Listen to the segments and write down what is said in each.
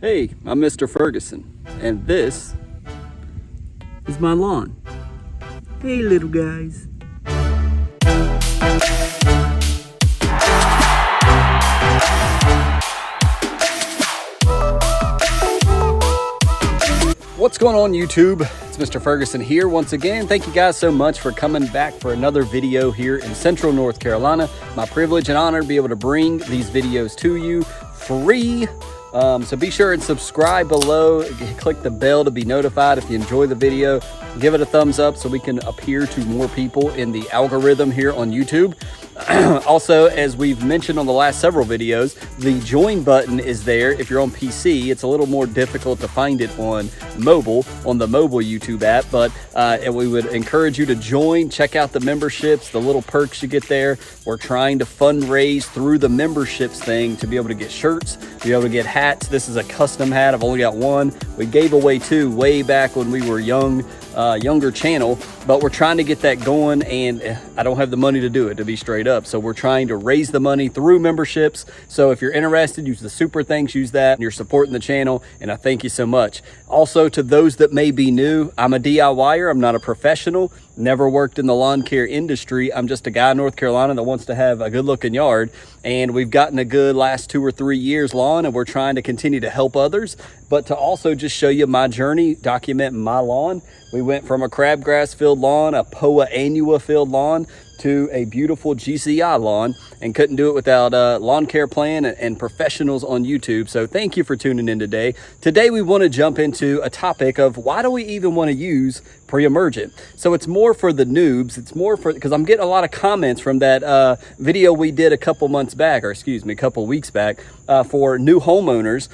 Hey, I'm Mr. Ferguson, and this is my lawn. Hey, little guys. What's going on, YouTube? It's Mr. Ferguson here once again. Thank you guys so much for coming back for another video here in Central North Carolina. My privilege and honor to be able to bring these videos to you free. So be sure and subscribe below. Click the bell to be notified if you enjoy the video. Give it a thumbs up so we can appear to more people in the algorithm here on YouTube. Also, as we've mentioned on the last several videos, the join button is there if you're on PC. It's a little more difficult to find it on mobile, on the mobile YouTube app, but and we would encourage you to join. Check out the memberships, the little perks you get there. We're trying to fundraise through the memberships thing to be able to get shirts, to be able to get hats. This is a custom hat. I've only got one. We gave away two way back when we were younger channel, but we're trying to get that going, and I don't have the money to do it, to be straight up. So we're trying to raise the money through memberships. So if you're interested, use the super thanks, use that, and you're supporting the channel, and I thank you so much. Also, to those that may be new, I'm a DIYer. I'm not a professional, never worked in the lawn care industry. I'm just a guy in North Carolina that wants to have a good looking yard, and we've gotten a good last 2 or 3 years lawn, and we're trying to continue to help others, but to also just show you my journey, document my lawn. We went from a crabgrass filled lawn, a Poa Annua filled lawn, to a beautiful GCI lawn, and couldn't do it without Lawn Care Plan and professionals on YouTube. So thank you for tuning in today. Today we want to jump into a topic of why do we even want to use pre-emergent. So it's more for the noobs. It's more for, because I'm getting a lot of comments from that video we did a couple months back, or excuse me, a couple weeks back, for new homeowners,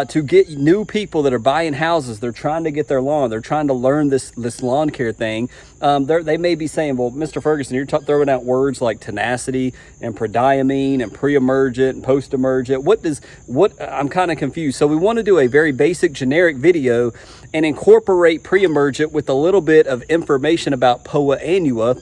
to get new people that are buying houses. They're trying to get their lawn. They're trying to learn this lawn care thing. They may be saying, well, Mr. Ferguson, you're throwing out words like tenacity and prodiamine and pre-emergent and post-emergent. I'm kind of confused. So we want to do a very basic generic video and incorporate pre-emergent with a little bit of information about Poa Annua,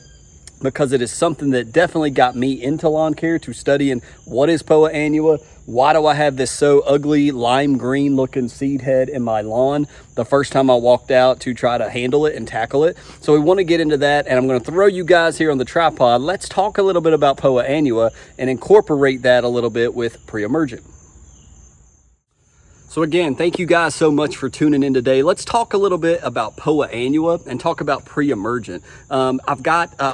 because it is something that definitely got me into lawn care, to studying what is Poa Annua. Why do I have this so ugly lime green looking seed head in my lawn the first time I walked out to try to handle it and tackle it? So we want to get into that, and I'm going to throw you guys here on the tripod. Let's talk a little bit about Poa Annua and incorporate that a little bit with pre-emergent. So again, thank you guys so much for tuning in today. Let's talk a little bit about Poa Annua and talk about pre-emergent. I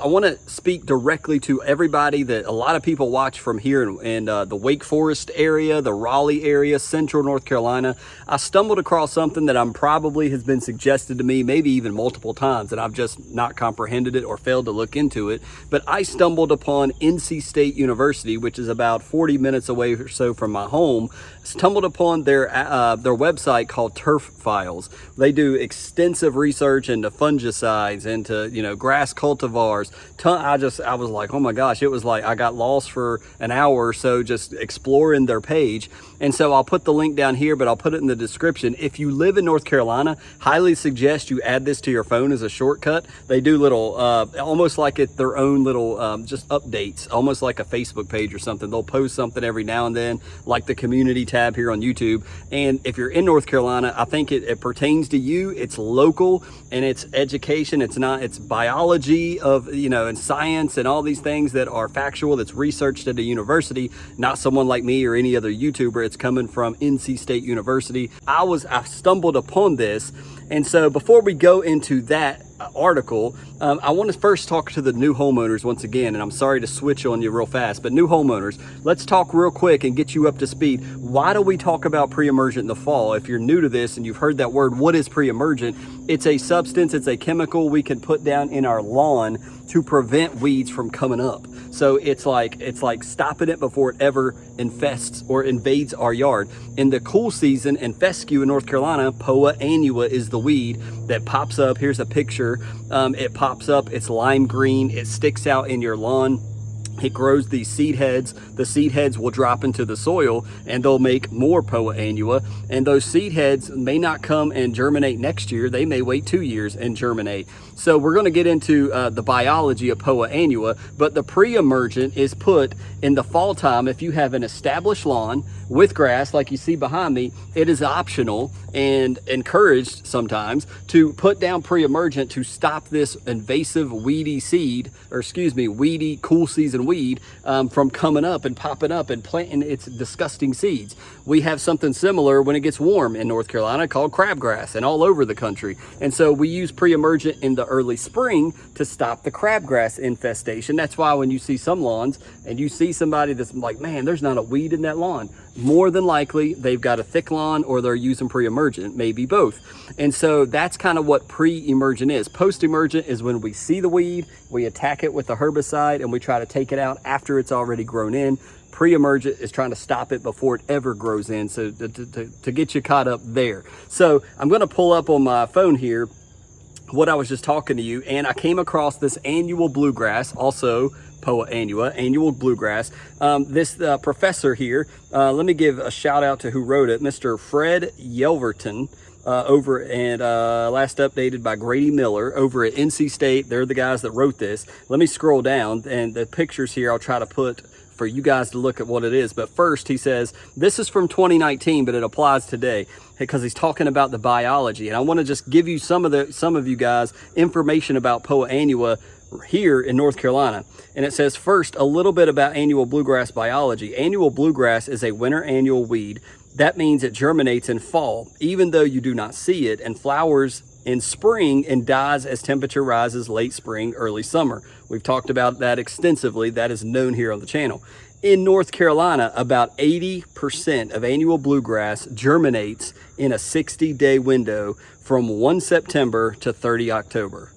want to speak directly to everybody that a lot of people watch from here in the Wake Forest area, the Raleigh area, Central North Carolina. I stumbled across something that probably has been suggested to me, maybe even multiple times, and I've just not comprehended it or failed to look into it. But I stumbled upon NC State University, which is about 40 minutes away or so from my home. Stumbled upon their website called Turf Files. They do extensive research into fungicides, into grass cultivars. I was like, oh my gosh, it was like I got lost for an hour or so just exploring their page. And so I'll put the link down here, but I'll put it in the description. If you live in North Carolina, highly suggest you add this to your phone as a shortcut. They do little, almost like their own little just updates, almost like a Facebook page or something. They'll post something every now and then, like the community tab here on YouTube. And if you're in North Carolina, I think it pertains to you. It's local, and it's education. It's biology and science and all these things that are factual, that's researched at a university, not someone like me or any other YouTuber. It's coming from NC State University. I stumbled upon this. And so before we go into that article, I want to first talk to the new homeowners once again, and I'm sorry to switch on you real fast, but new homeowners, let's talk real quick and get you up to speed. Why do we talk about pre-emergent in the fall? If you're new to this and you've heard that word, what is pre-emergent? It's a substance, it's a chemical we can put down in our lawn to prevent weeds from coming up. So it's like stopping it before it ever infests or invades our yard. In the cool season in fescue in North Carolina, Poa Annua is the weed that pops up. Here's a picture. It pops up, it's lime green, it sticks out in your lawn. It grows these seed heads. The seed heads will drop into the soil and they'll make more Poa Annua. And those seed heads may not come and germinate next year. They may wait 2 years and germinate. So we're going to get into the biology of Poa Annua, but the pre-emergent is put in the fall time. If you have an established lawn with grass like you see behind me, it is optional and encouraged sometimes to put down pre-emergent to stop this invasive weedy seed, or excuse me, weedy cool season weed from coming up and popping up and planting its disgusting seeds. We have something similar when it gets warm in North Carolina called crabgrass and all over the country. And so we use pre-emergent in the early spring to stop the crabgrass infestation. That's why when you see some lawns and you see somebody that's like, man, there's not a weed in that lawn, more than likely they've got a thick lawn or they're using pre-emergent, maybe both. And so that's kind of what pre-emergent is. Post-emergent is when we see the weed, we attack it with a herbicide and we try to take it out after it's already grown in. Pre-emergent is trying to stop it before it ever grows in, so to get you caught up there. So I'm going to pull up on my phone here what I was just talking to you, and I came across this annual bluegrass, also Poa Annua, annual bluegrass. This professor here, let me give a shout out to who wrote it, Mr. Fred Yelverton, over and last updated by Grady Miller over at NC State. They're the guys that wrote this. Let me scroll down, and the pictures here I'll try to put for you guys to look at what it is. But first he says, this is from 2019, but it applies today because he's talking about the biology. And I want to just give you some of you guys information about Poa Annua here in North Carolina. And it says, first, a little bit about annual bluegrass biology. Annual bluegrass is a winter annual weed. That means it germinates in fall, even though you do not see it, and flowers in spring and dies as temperature rises late spring, early summer. We've talked about that extensively. That is known here on the channel. In North Carolina, about 80% of annual bluegrass germinates in a 60-day window from 1 September to 30 October.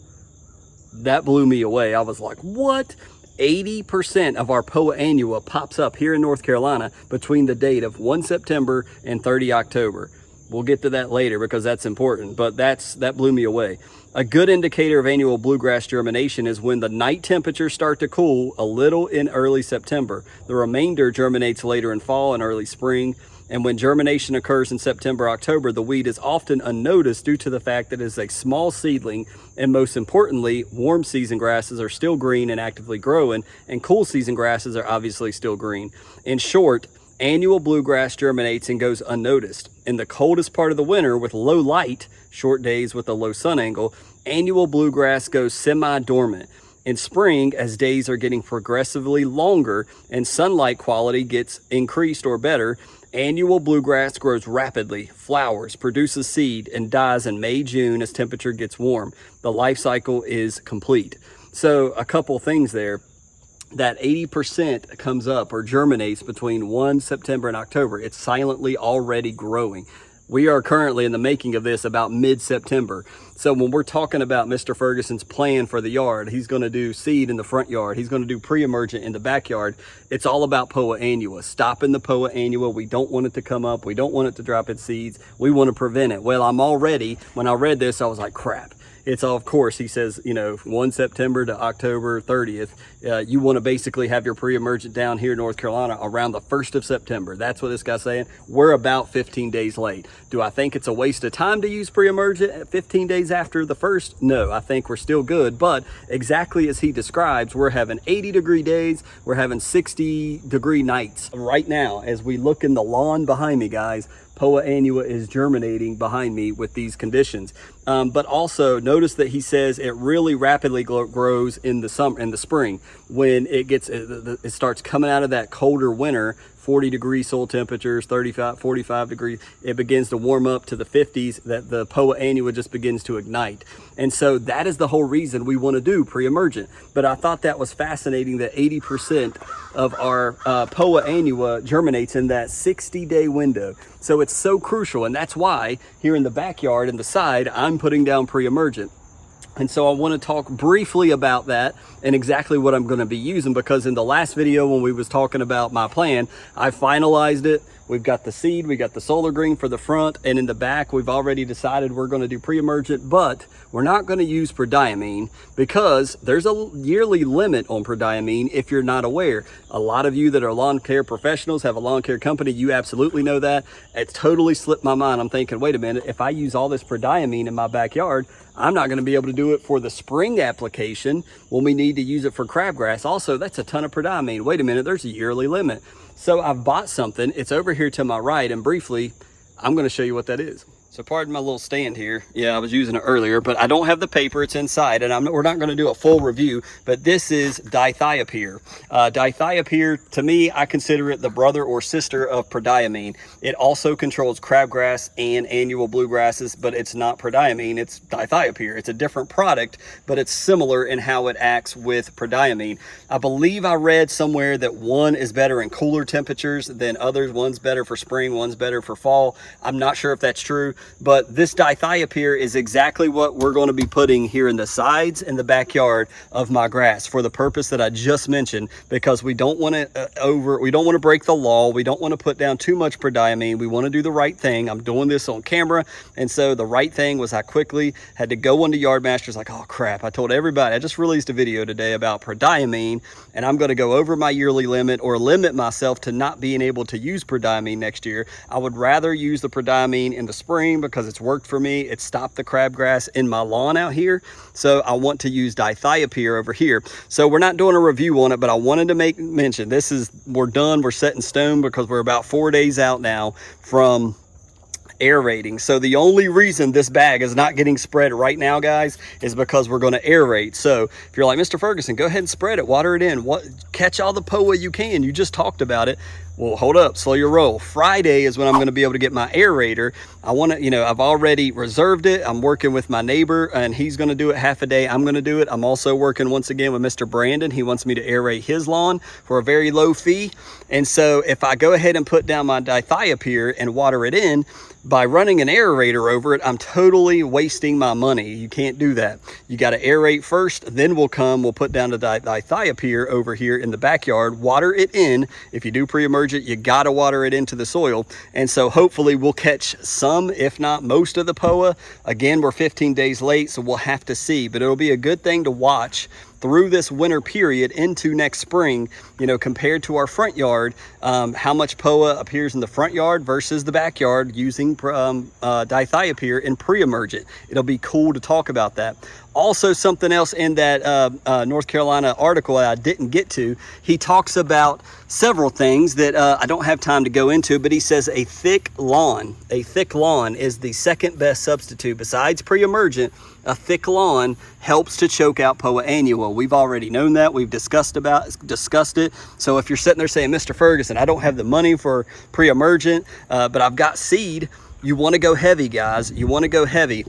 That blew me away. I was like, what? 80% of our Poa Annua pops up here in North Carolina between the date of 1 September and 30 October. We'll get to that later because that's important, but that blew me away. A good indicator of annual bluegrass germination is when the night temperatures start to cool a little in early September. The remainder germinates later in fall and early spring. And when germination occurs in September, October, the weed is often unnoticed due to the fact that it is a small seedling. And most importantly, warm season grasses are still green and actively growing, and cool season grasses are obviously still green. In short, annual bluegrass germinates and goes unnoticed. In the coldest part of the winter with low light, short days with a low sun angle, annual bluegrass goes semi-dormant. In spring, as days are getting progressively longer and sunlight quality gets increased or better, annual bluegrass grows rapidly, flowers, produces seed, and dies in May, June as temperature gets warm. The life cycle is complete. So a couple things there. That 80% comes up or germinates between 1 September and October. It's silently already growing. We are currently in the making of this about mid-September. So when we're talking about Mr. Ferguson's plan for the yard, he's going to do seed in the front yard. He's going to do pre-emergent in the backyard. It's all about Poa Annua, stopping the Poa Annua. We don't want it to come up. We don't want it to drop its seeds. We want to prevent it. Well, when I read this, I was like, crap. It's all, of course, he says, 1 September to October 30th, you want to basically have your pre-emergent down here in North Carolina around the 1st of September. That's what this guy's saying. We're about 15 days late. Do I think it's a waste of time to use pre-emergent at 15 days after the 1st? No, I think we're still good. But exactly as he describes, we're having 80-degree days. We're having 60-degree nights right now. As we look in the lawn behind me, guys, Poa Annua is germinating behind me with these conditions. But also notice that he says it really rapidly grows in the summer and the spring when it starts coming out of that colder winter. 40-degree soil temperatures, 35, 45 degrees, it begins to warm up to the 50s, that the Poa Annua just begins to ignite. And so that is the whole reason we want to do pre-emergent. But I thought that was fascinating that 80% of our Poa Annua germinates in that 60-day window. So it's so crucial, and that's why here in the backyard and the side, I'm putting down pre-emergent. And so I want to talk briefly about that and exactly what I'm going to be using, because in the last video when we was talking about my plan, I finalized it. We've got the seed, we got the solar green for the front, and in the back, we've already decided we're gonna do pre-emergent, but we're not gonna use prodiamine because there's a yearly limit on prodiamine if you're not aware. A lot of you that are lawn care professionals, have a lawn care company, you absolutely know that. It's totally slipped my mind. I'm thinking, wait a minute, if I use all this prodiamine in my backyard, I'm not gonna be able to do it for the spring application when we need to use it for crabgrass. Also, that's a ton of prodiamine. Wait a minute, there's a yearly limit. So I've bought something, it's over here to my right, and briefly, I'm gonna show you what that is. So pardon my little stand here. Yeah, I was using it earlier, but I don't have the paper, it's inside, and we're not gonna do a full review, but this is dithiopyr. Dithiopyr, to me, I consider it the brother or sister of prodiamine. It also controls crabgrass and annual bluegrasses, but it's not prodiamine, it's dithiopyr. It's a different product, but it's similar in how it acts with prodiamine. I believe I read somewhere that one is better in cooler temperatures than others. One's better for spring, one's better for fall. I'm not sure if that's true, but this dithiopyr is exactly what we're going to be putting here in the sides and the backyard of my grass for the purpose that I just mentioned, because we don't want to we don't want to break the law. We don't want to put down too much prodiamine. We want to do the right thing. I'm doing this on camera, and so the right thing was I quickly had to go into Yardmasters like, oh crap, I told everybody, I just released a video today about prodiamine, and I'm going to go over my yearly limit or limit myself to not being able to use prodiamine next year. I would rather use the prodiamine in the spring because it's worked for me. It stopped the crabgrass in my lawn out here. So I want to use dithiopyr over here. So we're not doing a review on it, but I wanted to make mention, we're done, we're set in stone because we're about 4 days out now from aerating. So the only reason this bag is not getting spread right now, guys, is because we're going to aerate. So if you're like, Mr. Ferguson, go ahead and spread it, water it in, catch all the POA you can. You just talked about it. Well, hold up, slow your roll. Friday is when I'm going to be able to get my aerator. I want to, I've already reserved it. I'm working with my neighbor, and he's going to do it half a day. I'm going to do it. I'm also working once again with Mr. Brandon. He wants me to aerate his lawn for a very low fee. And so if I go ahead and put down my dithiopyr and water it in, by running an aerator over it, I'm totally wasting my money. You can't do that. You got to aerate first, then we'll put down the dithiopyr over here in the backyard, water it in. If you do pre-emergent, you got to water it into the soil. And so hopefully we'll catch some, if not most of the POA. Again, we're 15 days late, so we'll have to see, but it'll be a good thing to watch through this winter period into next spring, compared to our front yard, how much POA appears in the front yard versus the backyard using dithiopyr in pre-emergent. It'll be cool to talk about that. Also, something else in that North Carolina article that I didn't get to, he talks about several things that I don't have time to go into, but he says a thick lawn is the second best substitute. Besides pre-emergent, a thick lawn helps to choke out Poa Annua. We've already known that. We've discussed it. So if you're sitting there saying, Mr. Ferguson, I don't have the money for pre-emergent, but I've got seed, you want to go heavy, guys. You want to go heavy.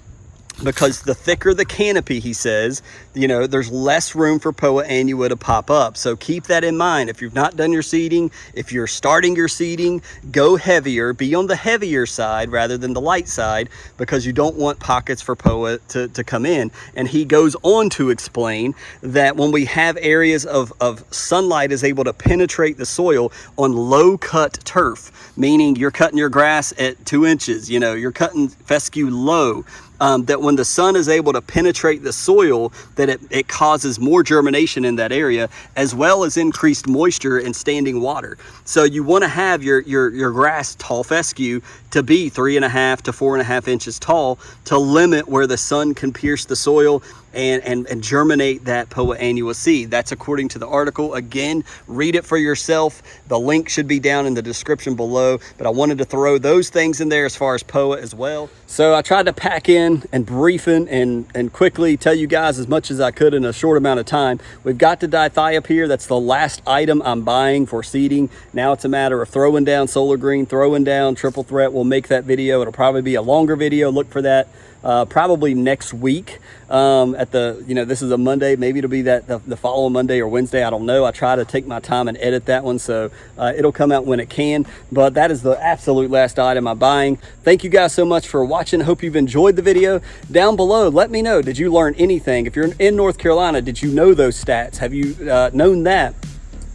Because the thicker the canopy, he says, there's less room for Poa Annua to pop up. So keep that in mind. If you've not done your seeding, if you're starting your seeding, go heavier, be on the heavier side rather than the light side, because you don't want pockets for Poa to come in. And he goes on to explain that when we have areas of sunlight is able to penetrate the soil on low cut turf, meaning you're cutting your grass at 2 inches, you're cutting fescue low, that when the sun is able to penetrate the soil, that it causes more germination in that area, as well as increased moisture and standing water. So you want to have your grass tall fescue to be 3.5 to 4.5 inches tall to limit where the sun can pierce the soil and germinate that Poa Annua seed. That's according to the article. Again, read it for yourself. The link should be down in the description below, but I wanted to throw those things in there as far as Poa as well. So I tried to pack in and brief and quickly tell you guys as much as I could in a short amount of time. We've got the dithiopyr. That's the last item I'm buying for seeding. Now it's a matter of throwing down solar green, throwing down triple threat. We'll make that video. It'll probably be a longer video. Look for that probably next week. This is a Monday, maybe it'll be the following Monday or Wednesday, I don't know. I try to take my time and edit that one, so it'll come out when it can, but that is the absolute last item I'm buying. Thank you guys so much for watching. Hope you've enjoyed the video. Down below, let me know, did you learn anything? If you're in North Carolina, did you know those stats? Have you known that?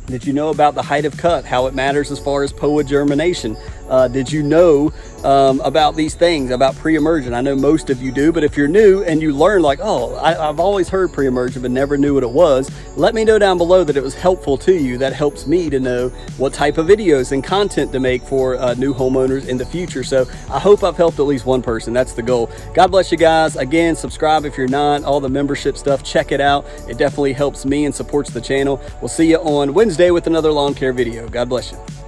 Did you know about the height of cut, how it matters as far as POA germination? Did you know about these things, about pre-emergent? I know most of you do, but if you're new and you learn like, oh, I've always heard pre-emergent but never knew what it was, let me know down below that it was helpful to you. That helps me to know what type of videos and content to make for new homeowners in the future. So I hope I've helped at least one person. That's the goal. God bless you guys. Again, subscribe if you're not. All the membership stuff, check it out. It definitely helps me and supports the channel. We'll see you on Wednesday with another lawn care video. God bless you.